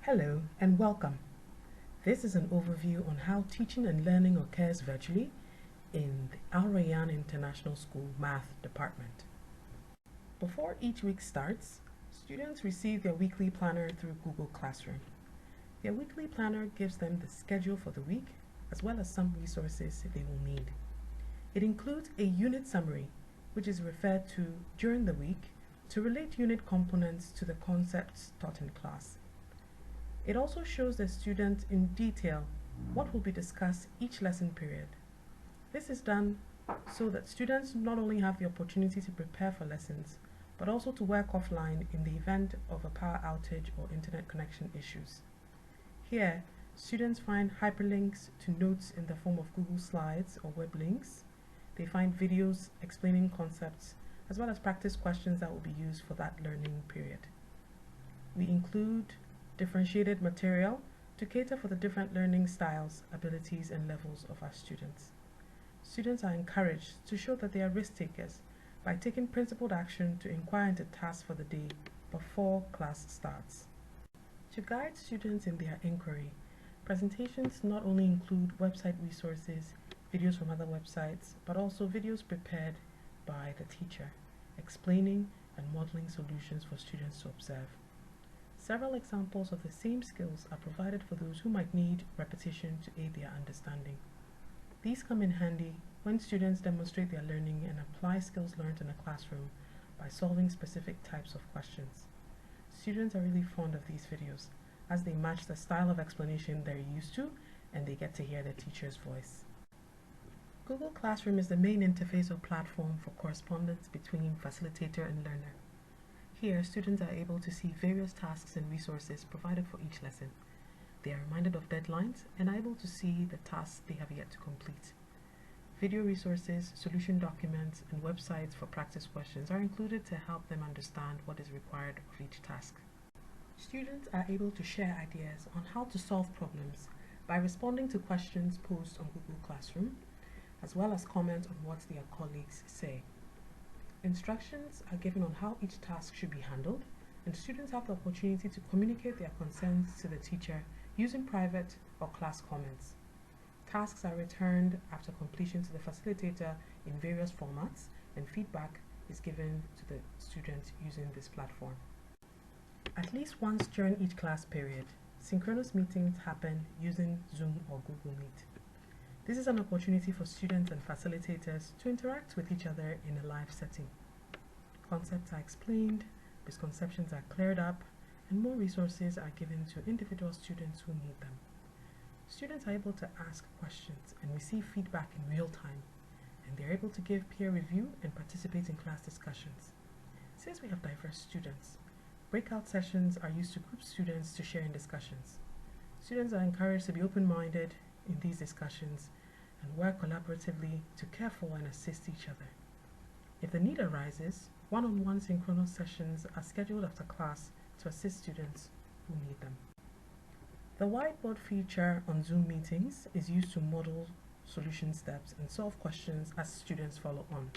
Hello and welcome. This is an overview on how teaching and learning occurs virtually in the Al Rayyan International School Math Department. Before each week starts, students receive their weekly planner through Google Classroom. Their weekly planner gives them the schedule for the week as well as some resources they will need. It includes a unit summary, which is referred to during the week to relate unit components to the concepts taught in class. It also shows the student in detail what will be discussed each lesson period. This is done so that students not only have the opportunity to prepare for lessons, but also to work offline in the event of a power outage or internet connection issues. Here, students find hyperlinks to notes in the form of Google Slides or web links. They find videos explaining concepts, as well as practice questions that will be used for that learning period. We include differentiated material to cater for the different learning styles, abilities, and levels of our students. Students are encouraged to show that they are risk takers by taking principled action to inquire into tasks for the day before class starts. To guide students in their inquiry, presentations not only include website resources, videos from other websites, but also videos prepared by the teacher, explaining and modeling solutions for students to observe. Several examples of the same skills are provided for those who might need repetition to aid their understanding. These come in handy when students demonstrate their learning and apply skills learned in a classroom by solving specific types of questions. Students are really fond of these videos as they match the style of explanation they're used to and they get to hear the teacher's voice. Google Classroom is the main interface or platform for correspondence between facilitator and learner. Here, students are able to see various tasks and resources provided for each lesson. They are reminded of deadlines and are able to see the tasks they have yet to complete. Video resources, solution documents, and websites for practice questions are included to help them understand what is required of each task. Students are able to share ideas on how to solve problems by responding to questions posed on Google Classroom, as well as comment on what their colleagues say. Instructions are given on how each task should be handled, and students have the opportunity to communicate their concerns to the teacher using private or class comments. Tasks are returned after completion to the facilitator in various formats, and feedback is given to the student using this platform. At least once during each class period, synchronous meetings happen using Zoom or Google Meet. This is an opportunity for students and facilitators to interact with each other in a live setting. Concepts are explained, misconceptions are cleared up, and more resources are given to individual students who need them. Students are able to ask questions and receive feedback in real time, and they're able to give peer review and participate in class discussions. Since we have diverse students, breakout sessions are used to group students to share in discussions. Students are encouraged to be open-minded in these discussions and work collaboratively to care for and assist each other. If the need arises, one-on-one synchronous sessions are scheduled after class to assist students who need them. The whiteboard feature on Zoom meetings is used to model solution steps and solve questions as students follow on.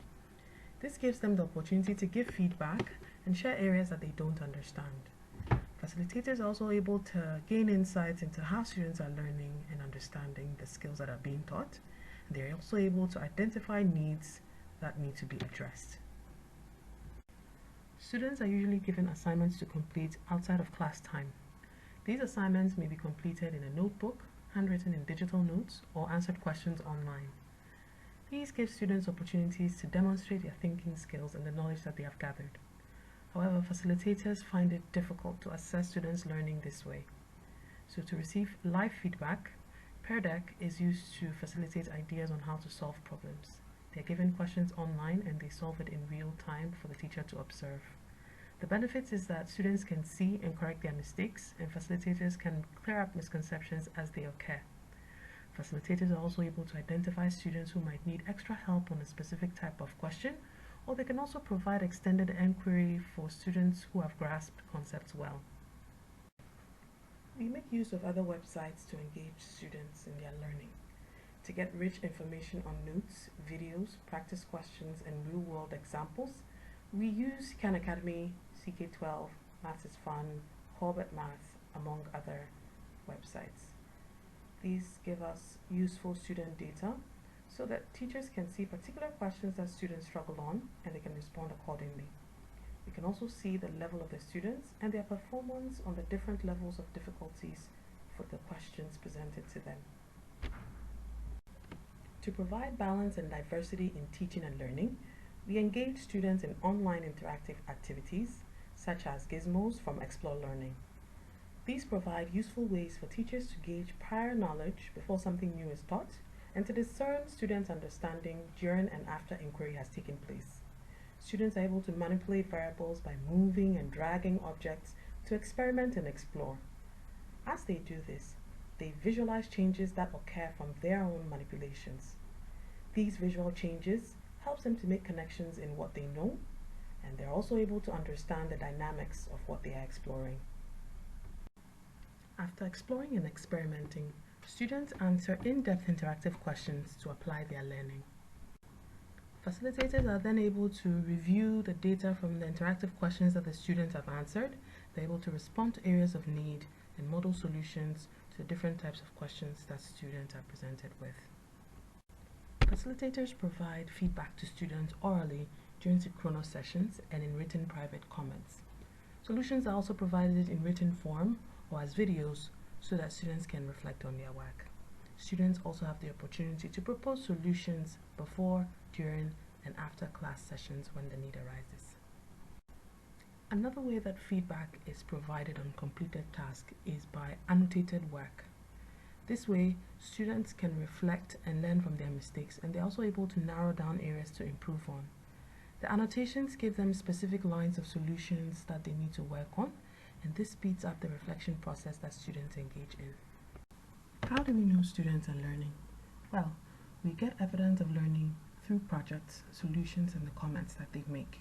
This gives them the opportunity to give feedback and share areas that they don't understand. Facilitators are also able to gain insights into how students are learning and understanding the skills that are being taught. They're also able to identify needs that need to be addressed. Students are usually given assignments to complete outside of class time. These assignments may be completed in a notebook, handwritten in digital notes, or answered questions online. These give students opportunities to demonstrate their thinking skills and the knowledge that they have gathered. However, facilitators find it difficult to assess students' learning this way. So to receive live feedback, Peer Deck is used to facilitate ideas on how to solve problems. They're given questions online and they solve it in real time for the teacher to observe. The benefits is that students can see and correct their mistakes, and facilitators can clear up misconceptions as they occur. Facilitators are also able to identify students who might need extra help on a specific type of question, or they can also provide extended inquiry for students who have grasped concepts well. We make use of other websites to engage students in their learning. To get rich information on notes, videos, practice questions, and real-world examples, we use Khan Academy, CK12, Maths is Fun, Corbett Math, among other websites. These give us useful student data so that teachers can see particular questions that students struggle on and they can respond accordingly. We can also see the level of the students and their performance on the different levels of difficulties for the questions presented to them. To provide balance and diversity in teaching and learning, we engage students in online interactive activities such as GIZMOs from Explore Learning. These provide useful ways for teachers to gauge prior knowledge before something new is taught and to discern students' understanding during and after inquiry has taken place. Students are able to manipulate variables by moving and dragging objects to experiment and explore. As they do this, they visualize changes that occur from their own manipulations. These visual changes help them to make connections in what they know, and they're also able to understand the dynamics of what they are exploring. After exploring and experimenting, students answer in-depth interactive questions to apply their learning. Facilitators are then able to review the data from the interactive questions that the students have answered. They're able to respond to areas of need and model solutions to the different types of questions that students are presented with. Facilitators provide feedback to students orally during Synchronous sessions and in written private comments. Solutions are also provided in written form or as videos so that students can reflect on their work. Students also have the opportunity to propose solutions before, during, and after class sessions when the need arises. Another way that feedback is provided on completed tasks is by annotated work. This way, students can reflect and learn from their mistakes, and they're also able to narrow down areas to improve on. The annotations give them specific lines of solutions that they need to work on, and this speeds up the reflection process that students engage in. How do we know students are learning? Well, we get evidence of learning through projects, solutions, and the comments that they make.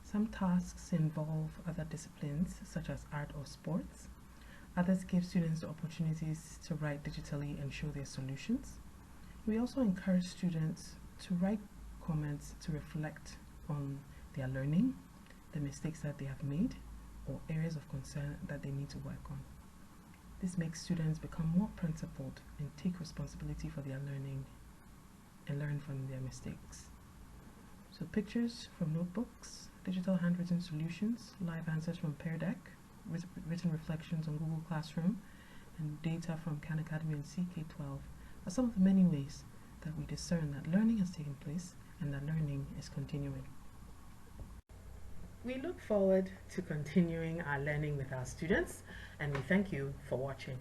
Some tasks involve other disciplines, such as art or sports. Others give students the opportunities to write digitally and show their solutions. We also encourage students to write comments to reflect on their learning, the mistakes that they have made, or areas of concern that they need to work on. This makes students become more principled and take responsibility for their learning and learn from their mistakes. So pictures from notebooks, digital handwritten solutions, live answers from Pear Deck, written reflections on Google Classroom, and data from Khan Academy and CK12 are some of the many ways that we discern that learning has taken place and that learning is continuing. We look forward to continuing our learning with our students, and we thank you for watching.